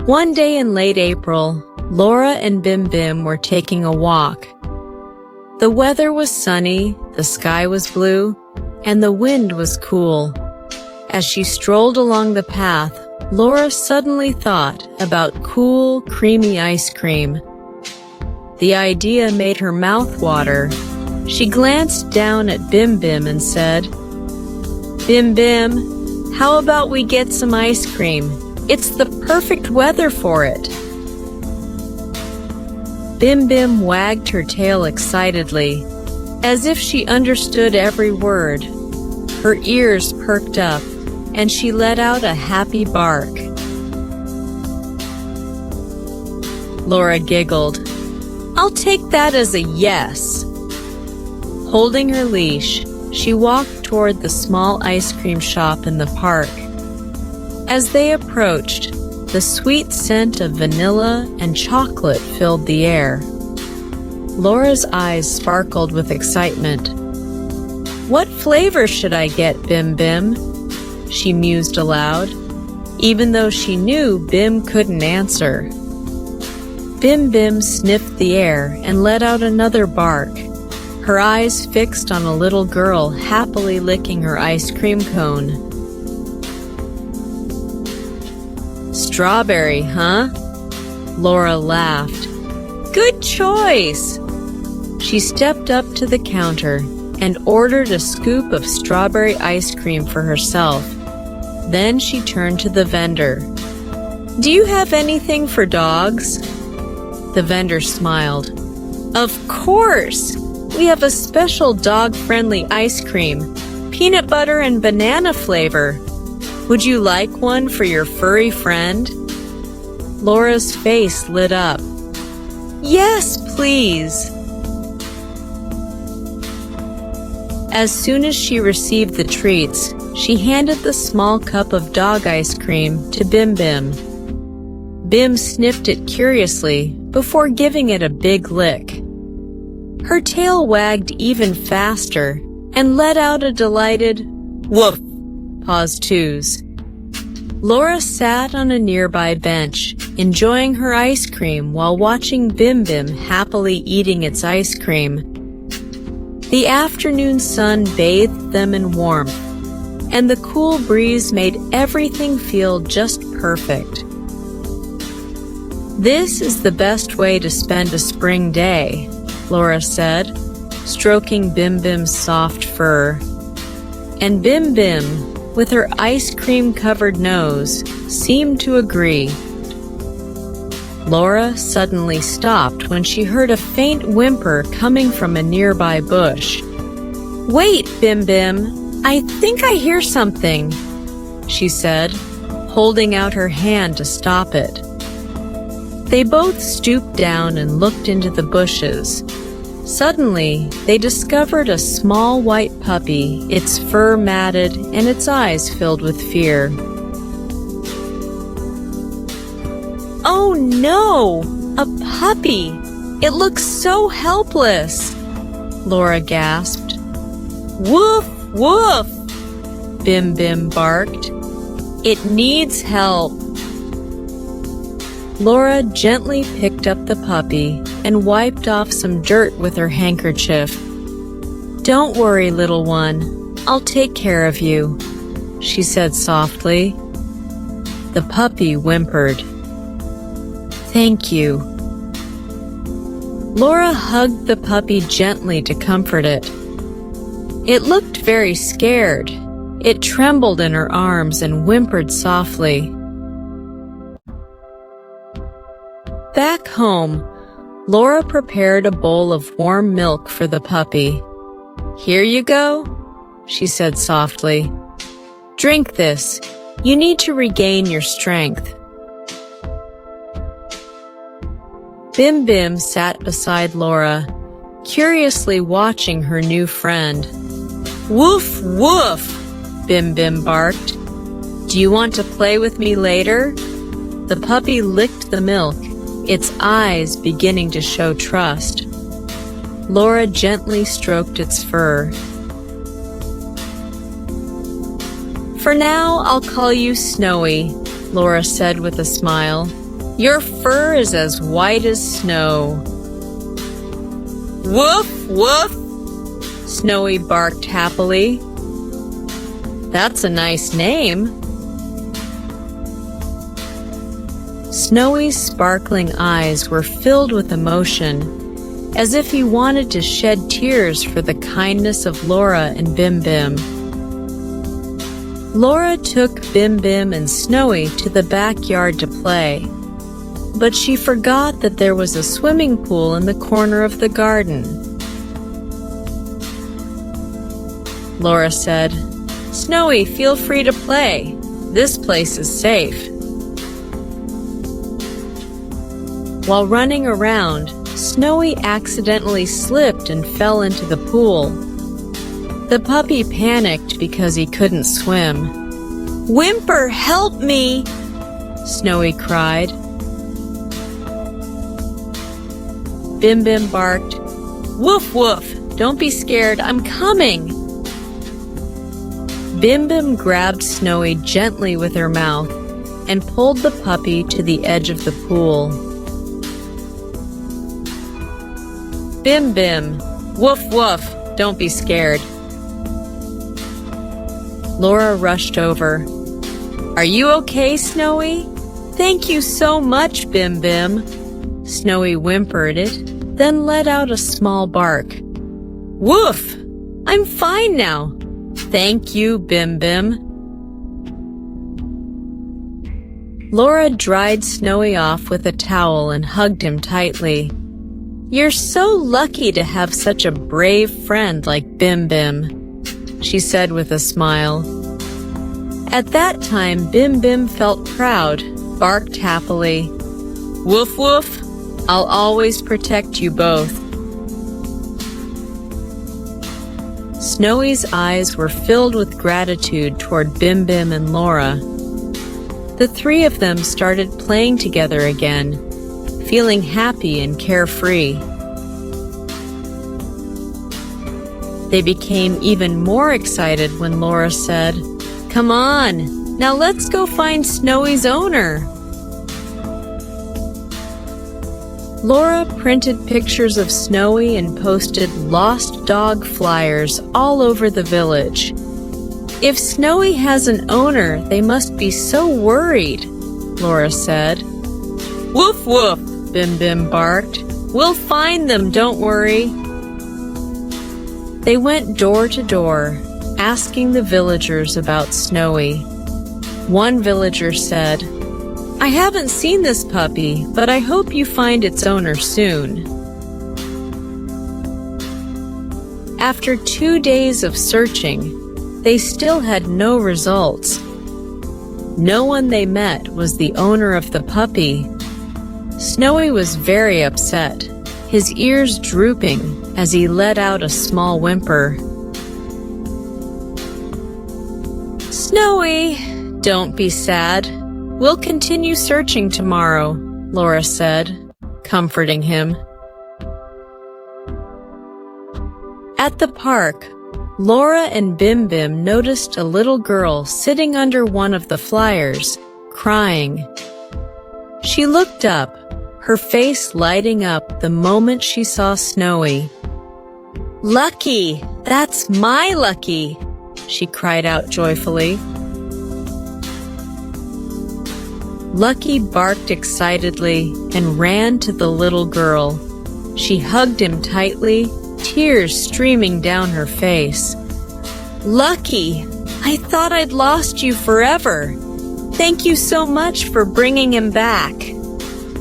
One day in late April, Laura and Bimbim were taking a walk. The weather was sunny, the sky was blue, and the wind was cool. As she strolled along the path, Laura suddenly thought about cool, creamy ice cream. The idea made her mouth water. She glanced down at Bimbim and said, "Bimbim, how about we get some ice cream? It's the perfect weather for it." Bimbim wagged her tail excitedly, as if she understood every word. Her ears perked up, and she let out a happy bark. Laura giggled. "I'll take that as a yes." Holding her leash, she walked toward the small ice cream shop in the park. As they approached, the sweet scent of vanilla and chocolate filled the air. Laura's eyes sparkled with excitement. "What flavor should I get, Bimbim?" she mused aloud, even though she knew Bim couldn't answer. Bimbim sniffed the air and let out another bark, her eyes fixed on a little girl happily licking her ice cream cone. "Strawberry, huh?" Laura laughed. "Good choice!" She stepped up to the counter and ordered a scoop of strawberry ice cream for herself. Then she turned to the vendor. "Do you have anything for dogs?" The vendor smiled. "Of course! We have a special dog-friendly ice cream, peanut butter and banana flavor. Would you like one for your furry friend?" Laura's face lit up. "Yes, please!" As soon as she received the treats, she handed the small cup of dog ice cream to Bimbim. Bim sniffed it curiously before giving it a big lick. Her tail wagged even faster and let out a delighted woof, paws twos. Laura sat on a nearby bench, enjoying her ice cream while watching Bimbim happily eating its ice cream. The afternoon sun bathed them in warmth, and the cool breeze made everything feel just perfect. "This is the best way to spend a spring day," Laura said, stroking Bimbim's soft fur. And Bimbim, with her ice cream-covered nose, seemed to agree. Laura suddenly stopped when she heard a faint whimper coming from a nearby bush. "Wait, Bimbim, I think I hear something," she said, holding out her hand to stop it. They both stooped down and looked into the bushes. Suddenly, they discovered a small white puppy, its fur matted and its eyes filled with fear. "Oh no! A puppy! It looks so helpless!" Laura gasped. "Woof, woof!" Bimbim barked. "It needs help." Laura gently picked up the puppy and wiped off some dirt with her handkerchief. "Don't worry, little one. I'll take care of you," she said softly. The puppy whimpered. "Thank you." Laura hugged the puppy gently to comfort it. It looked very scared. It trembled in her arms and whimpered softly. Back home, Laura prepared a bowl of warm milk for the puppy. "Here you go," she said softly. "Drink this. You need to regain your strength." Bimbim sat beside Laura, curiously watching her new friend. "Woof, woof!" Bimbim barked. "Do you want to play with me later?" The puppy licked the milk, its eyes beginning to show trust. Laura gently stroked its fur. "For now, I'll call you Snowy," Laura said with a smile. Your fur is as white as snow." "Woof, woof," Snowy barked happily. "That's a nice name." Snowy's sparkling eyes were filled with emotion, as if he wanted to shed tears for the kindness of Laura and Bimbim. Laura took Bimbim and Snowy to the backyard to play, but she forgot that there was a swimming pool in the corner of the garden. Laura said, "Snowy, feel free to play. This place is safe." While running around, Snowy accidentally slipped and fell into the pool. The puppy panicked because he couldn't swim. "Whimper, help me!" Snowy cried. Bimbim barked, "Woof, woof, don't be scared, I'm coming." Bimbim grabbed Snowy gently with her mouth and pulled the puppy to the edge of the pool. "Bimbim, woof, woof, don't be scared." Laura rushed over. "Are you okay, Snowy?" "Thank you so much, Bimbim." Snowy whimpered it, then let out a small bark. "Woof! I'm fine now." "Thank you, Bimbim." Laura dried Snowy off with a towel and hugged him tightly. "You're so lucky to have such a brave friend like Bimbim," she said with a smile. At that time, Bimbim felt proud, barked happily. "Woof, woof, I'll always protect you both." Snowy's eyes were filled with gratitude toward Bimbim and Laura. The three of them started playing together again, feeling happy and carefree. They became even more excited when Laura said, "Come on, now let's go find Snowy's owner." Laura printed pictures of Snowy and posted lost dog flyers all over the village. "If Snowy has an owner, they must be so worried," Laura said. "Woof, woof," Bimbim barked. "We'll find them, don't worry." They went door to door, asking the villagers about Snowy. One villager said, "I haven't seen this puppy, but I hope you find its owner soon." After 2 days of searching, they still had no results. No one they met was the owner of the puppy. Snowy was very upset, his ears drooping as he let out a small whimper. "Snowy, don't be sad. We'll continue searching tomorrow," Laura said, comforting him. At the park, Laura and Bimbim noticed a little girl sitting under one of the flyers, crying. She looked up, her face lighting up the moment she saw Snowy. "Lucky! That's my Lucky!" she cried out joyfully. Lucky barked excitedly and ran to the little girl. She hugged him tightly, tears streaming down her face. "Lucky, I thought I'd lost you forever. Thank you so much for bringing him back,"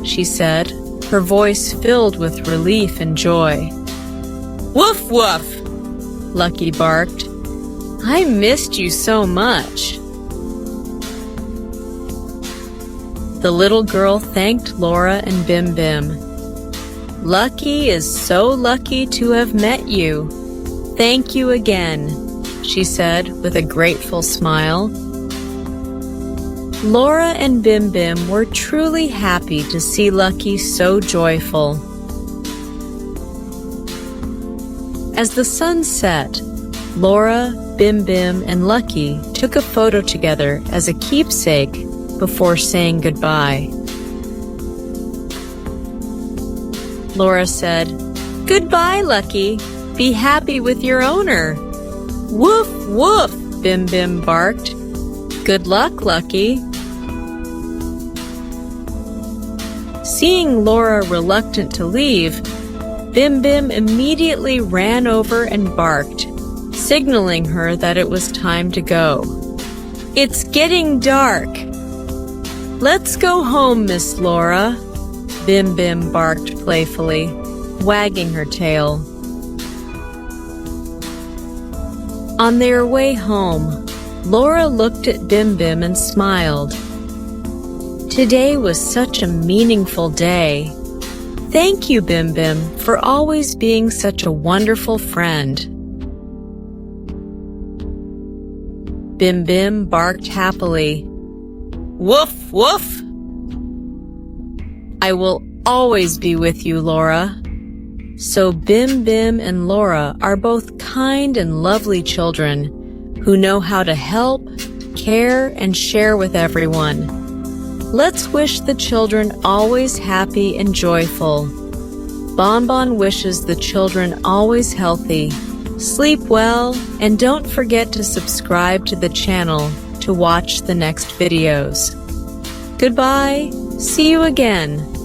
she said, her voice filled with relief and joy. "Woof, woof," Lucky barked. "I missed you so much." The little girl thanked Laura and Bimbim. "Lucky is so lucky to have met you. Thank you again," she said with a grateful smile. Laura and Bimbim were truly happy to see Lucky so joyful. As the sun set, Laura, Bimbim, and Lucky took a photo together as a keepsake before saying goodbye. Laura said. "Goodbye, Lucky. Be happy with your owner." "Woof, woof," Bimbim barked. "Good luck, Lucky." Seeing Laura reluctant to leave, Bimbim immediately ran over and barked, signaling her that it was time to go. "It's getting dark. Let's go home, Miss Laura," Bimbim barked playfully, wagging her tail. On their way home, Laura looked at Bimbim and smiled. Today was such a meaningful day. Thank you, Bimbim, for always being such a wonderful friend. Bimbim barked happily. "Woof, woof." "I will always be with you, Laura." So Bimbim and Laura are both kind and lovely children who know how to help, care, and share with everyone. Let's wish the children always happy and joyful. Bonbon wishes the children always healthy. Sleep well, and don't forget to subscribe to the channel to watch the next videos. Goodbye. See you again.